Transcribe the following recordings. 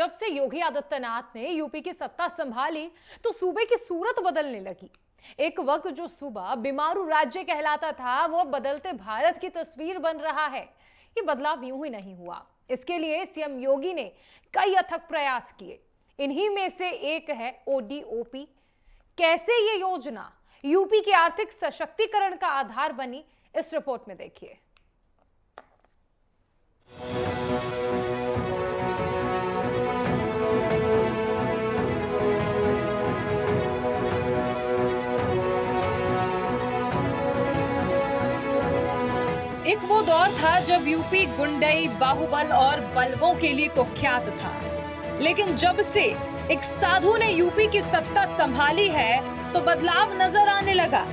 जब से योगी आदित्यनाथ ने यूपी की सत्ता संभाली तो सूबे की सूरत बदलने लगी। एक वक्त जो सूबा बीमारू राज्य कहलाता था वो बदलते भारत की तस्वीर बन रहा है। ये बदलाव यूं ही नहीं हुआ, इसके लिए सीएम योगी ने कई अथक प्रयास किए। इन्हीं में से एक है ओडीओपी। कैसे ये योजना यूपी के आर्थिक सशक्तिकरण का आधार बनी, इस रिपोर्ट में देखिए। एक वो दौर था जब यूपी गुंडई, बाहुबल और बलवों के लिए कुख्यात था। लेकिन जब से एक साधु ने यूपी की सत्ता संभाली है तो बदलाव नजर आने लगा।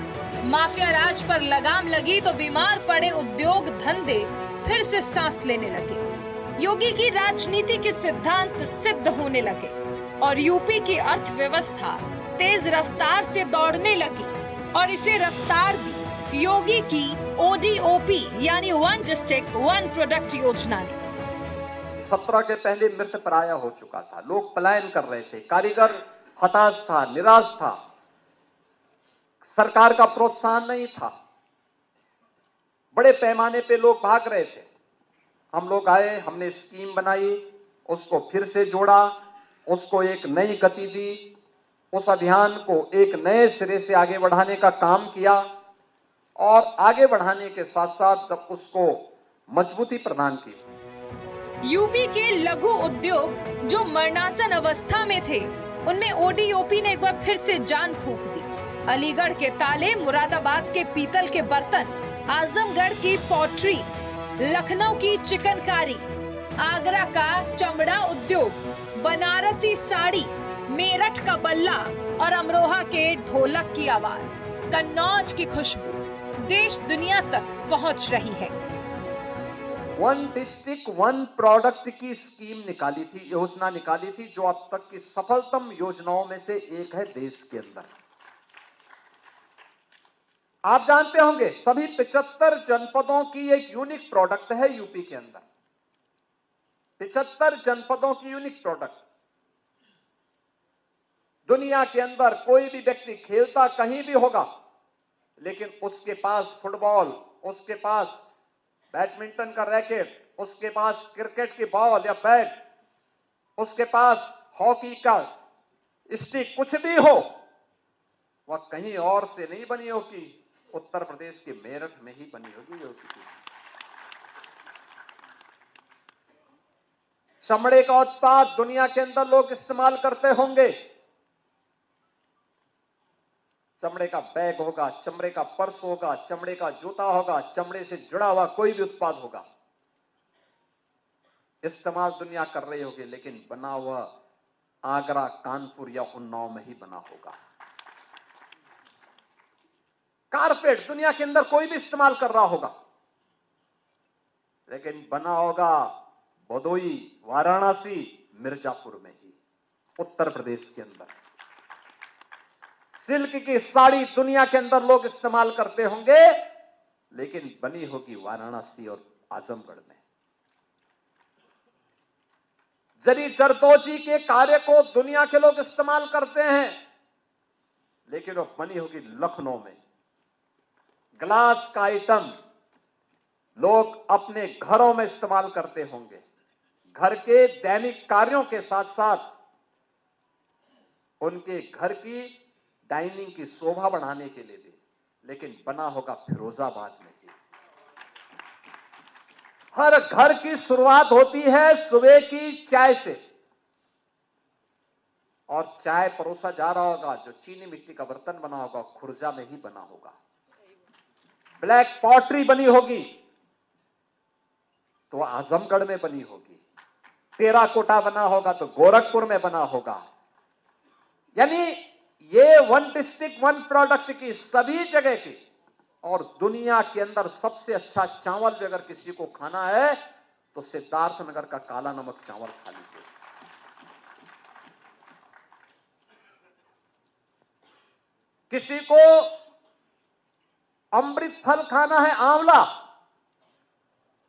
माफिया राज पर लगाम लगी तो बीमार पड़े उद्योग धंधे फिर से सांस लेने लगे। योगी की राजनीति के सिद्धांत सिद्ध होने लगे और यूपी की अर्थव्यवस्था तेज रफ्तार से दौड़ने लगी। और इसे रफ्तार दी योगी की ओडीओपी यानी वन डिस्ट्रिक्ट वन प्रोडक्ट योजना ने। 17 के पहले मृत प्राय हो चुका था, लोग पलायन कर रहे थे, कारीगर हताश था, निराश था, सरकार का प्रोत्साहन नहीं था, बड़े पैमाने पे लोग भाग रहे थे। हम लोग आए, हमने स्कीम बनाई, उसको फिर से जोड़ा, उसको एक नई गति दी, उस अभियान को एक नए सिरे से आगे बढ़ाने का काम किया और आगे बढ़ाने के साथ साथ जब उसको मजबूती प्रदान की। यूपी के लघु उद्योग जो मरणासन अवस्था में थे, उनमें ओडीओपी ने एक बार फिर से जान फूंक दी। अलीगढ़ के ताले, मुरादाबाद के पीतल के बर्तन, आजमगढ़ की पॉटरी, लखनऊ की चिकनकारी, आगरा का चमड़ा उद्योग, बनारसी साड़ी, मेरठ का बल्ला और अमरोहा के ढोलक की आवाज, कन्नौज की खुशबू देश दुनिया तक पहुंच रही है। वन डिस्ट्रिक्ट वन प्रोडक्ट की स्कीम निकाली थी, योजना निकाली थी, जो अब तक की सफलतम योजनाओं में से एक है देश के अंदर। आप जानते होंगे सभी 75 जनपदों की एक यूनिक प्रोडक्ट है यूपी के अंदर। 75 जनपदों की यूनिक प्रोडक्ट। दुनिया के अंदर कोई भी व्यक्ति खेलता कहीं भी होगा, लेकिन उसके पास फुटबॉल, उसके पास बैडमिंटन का रैकेट, उसके पास क्रिकेट की बॉल या बैट, उसके पास हॉकी का स्टिक, कुछ भी हो, वह कहीं और से नहीं बनी होगी, उत्तर प्रदेश के मेरठ में ही बनी होगी। चमड़े का उत्पाद दुनिया के अंदर लोग इस्तेमाल करते होंगे। चमड़े का बैग होगा, चमड़े का पर्स होगा, चमड़े का जूता होगा, चमड़े से जुड़ा हुआ कोई भी उत्पाद होगा, इस्तेमाल दुनिया कर रही होगी, लेकिन बना हुआ आगरा, कानपुर या उन्नाव में ही बना होगा। कारपेट दुनिया के अंदर कोई भी इस्तेमाल कर रहा होगा, लेकिन बना होगा भदोई, वाराणसी, मिर्जापुर में ही, उत्तर प्रदेश के अंदर। सिल्क की साड़ी दुनिया के अंदर लोग इस्तेमाल करते होंगे, लेकिन बनी होगी वाराणसी और आजमगढ़ में। जरी जरदोजी के कार्य को दुनिया के लोग इस्तेमाल करते हैं, लेकिन वो बनी होगी लखनऊ में। ग्लास का आइटम लोग अपने घरों में इस्तेमाल करते होंगे, घर के दैनिक कार्यों के साथ साथ उनके घर की डाइनिंग की शोभा बढ़ाने के लिए भी, लेकिन बना होगा फिरोजाबाद में ही। हर घर की शुरुआत होती है सुबह की चाय से, और चाय परोसा जा रहा होगा, जो चीनी मिट्टी का बर्तन बना होगा खुर्जा में ही बना होगा। ब्लैक पॉटरी बनी होगी तो आजमगढ़ में बनी होगी, टेराकोटा बना होगा तो गोरखपुर में बना होगा। यानी ये वन डिस्ट्रिक्ट वन प्रोडक्ट की सभी जगह की, और दुनिया के अंदर सबसे अच्छा चावल भी अगर किसी को खाना है तो सिद्धार्थनगर का काला नमक चावल खा लीजिए। किसी को अमृत फल खाना है, आंवला,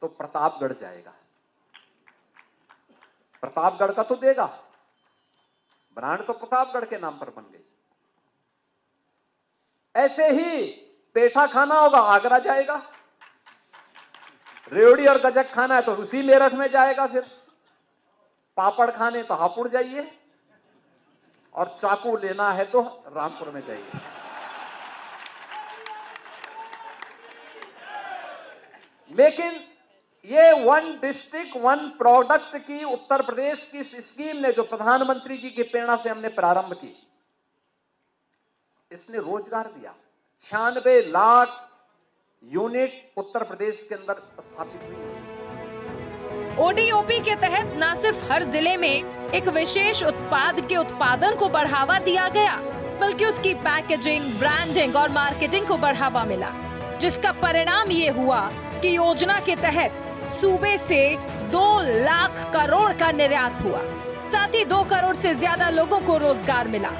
तो प्रतापगढ़ जाएगा। प्रतापगढ़ का तो देगा, ब्रांड तो प्रतापगढ़ के नाम पर बन गई। ऐसे ही पेठा खाना होगा, आगरा जाएगा, रेवड़ी और गजक खाना है तो उसी मेरठ में जाएगा, फिर पापड़ खाने तो हापुड़ जाइए, और चाकू लेना है तो रामपुर में जाइए। लेकिन ये वन डिस्ट्रिक्ट वन प्रोडक्ट की उत्तर प्रदेश की स्कीम ने, जो प्रधानमंत्री जी की प्रेरणा से हमने प्रारंभ की, इसने रोजगार दिया। 96 लाख यूनिट उत्तर प्रदेश के अंदर स्थापित हुई। ओडीओपी के तहत न सिर्फ हर जिले में एक विशेष उत्पाद के उत्पादन को बढ़ावा दिया गया, बल्कि उसकी पैकेजिंग, ब्रांडिंग और मार्केटिंग को बढ़ावा मिला, जिसका परिणाम ये हुआ कि योजना के तहत सूबे से 2 लाख करोड़ का निर्यात हुआ। साथ ही 2 करोड़ से ज्यादा लोगों को रोजगार मिला।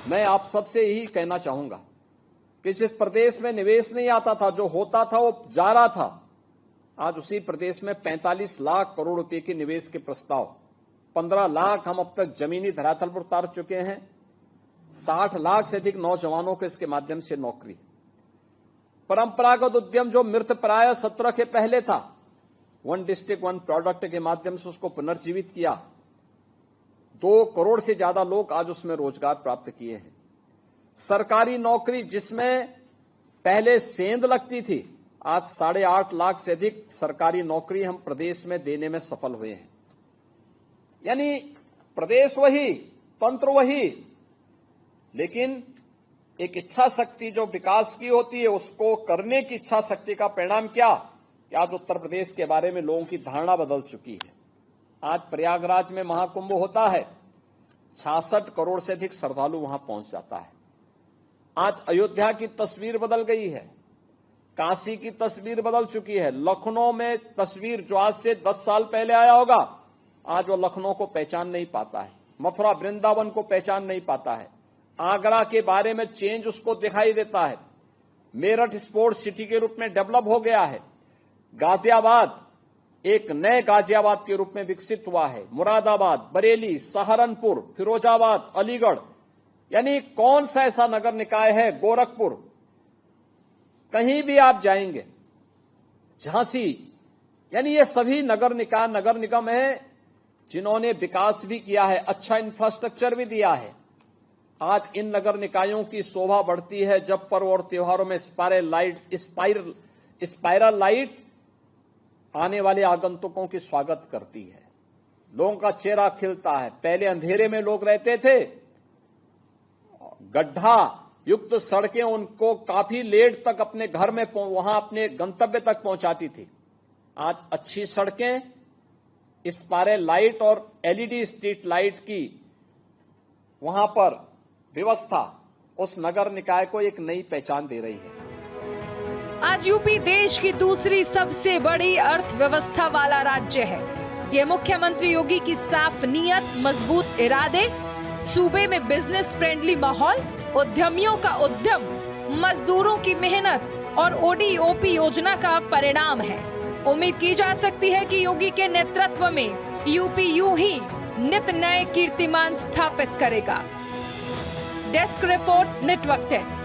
मैं आप सबसे यही कहना चाहूंगा कि जिस प्रदेश में निवेश नहीं आता था, जो होता था वो जा रहा था, आज उसी प्रदेश में 45 लाख करोड़ रुपए के निवेश के प्रस्ताव, 15 लाख हम अब तक जमीनी धरातल पर उतार चुके हैं, 60 लाख से अधिक नौजवानों को इसके माध्यम से नौकरी। परंपरागत उद्यम जो मृत प्राय 17 के पहले था, वन डिस्ट्रिक्ट वन प्रोडक्ट के माध्यम से उसको पुनर्जीवित किया। 2 करोड़ से ज्यादा लोग आज उसमें रोजगार प्राप्त किए हैं। सरकारी नौकरी जिसमें पहले सेंध लगती थी, आज 8.5 लाख से अधिक सरकारी नौकरी हम प्रदेश में देने में सफल हुए हैं। यानी प्रदेश वही, तंत्र वही, लेकिन एक इच्छा शक्ति जो विकास की होती है, उसको करने की इच्छा शक्ति का परिणाम क्या कि आज उत्तर प्रदेश के बारे में लोगों की धारणा बदल चुकी है। आज प्रयागराज में महाकुंभ होता है, 66 करोड़ से अधिक श्रद्धालु वहां पहुंच जाता है। आज अयोध्या की तस्वीर बदल गई है, काशी की तस्वीर बदल चुकी है। लखनऊ में तस्वीर जो आज से 10 साल पहले आया होगा, आज वो लखनऊ को पहचान नहीं पाता है, मथुरा वृंदावन को पहचान नहीं पाता है। आगरा के बारे में चेंज उसको दिखाई देता है। मेरठ स्पोर्ट्स सिटी के रूप में डेवलप हो गया है। गाजियाबाद एक नए गाजियाबाद के रूप में विकसित हुआ है। मुरादाबाद, बरेली, सहारनपुर, फिरोजाबाद, अलीगढ़, यानी कौन सा ऐसा नगर निकाय है, गोरखपुर, कहीं भी आप जाएंगे, झांसी, यानी ये सभी नगर निकाय, नगर निगम है जिन्होंने विकास भी किया है, अच्छा इंफ्रास्ट्रक्चर भी दिया है। आज इन नगर निकायों की शोभा बढ़ती है जब पर्व और त्योहारों में स्पाइरल लाइट आने वाले आगंतुकों की स्वागत करती है, लोगों का चेहरा खिलता है। पहले अंधेरे में लोग रहते थे, गड्ढा युक्त सड़कें उनको काफी लेट तक अपने घर में वहां अपने गंतव्य तक पहुंचाती थी। आज अच्छी सड़कें, स्पाइरल लाइट और एलईडी स्ट्रीट लाइट की वहां पर व्यवस्था उस नगर निकाय को एक नई पहचान दे रही है। आज यूपी देश की दूसरी सबसे बड़ी अर्थव्यवस्था वाला राज्य है। ये मुख्यमंत्री योगी की साफ नीयत, मजबूत इरादे, सूबे में बिजनेस फ्रेंडली माहौल, उद्यमियों का उद्यम, मजदूरों की मेहनत और ओडीओपी योजना का परिणाम है। उम्मीद की जा सकती है कि योगी के नेतृत्व में यूपी यूं ही नित नए कीर्तिमान स्थापित करेगा। Desk report, network 10।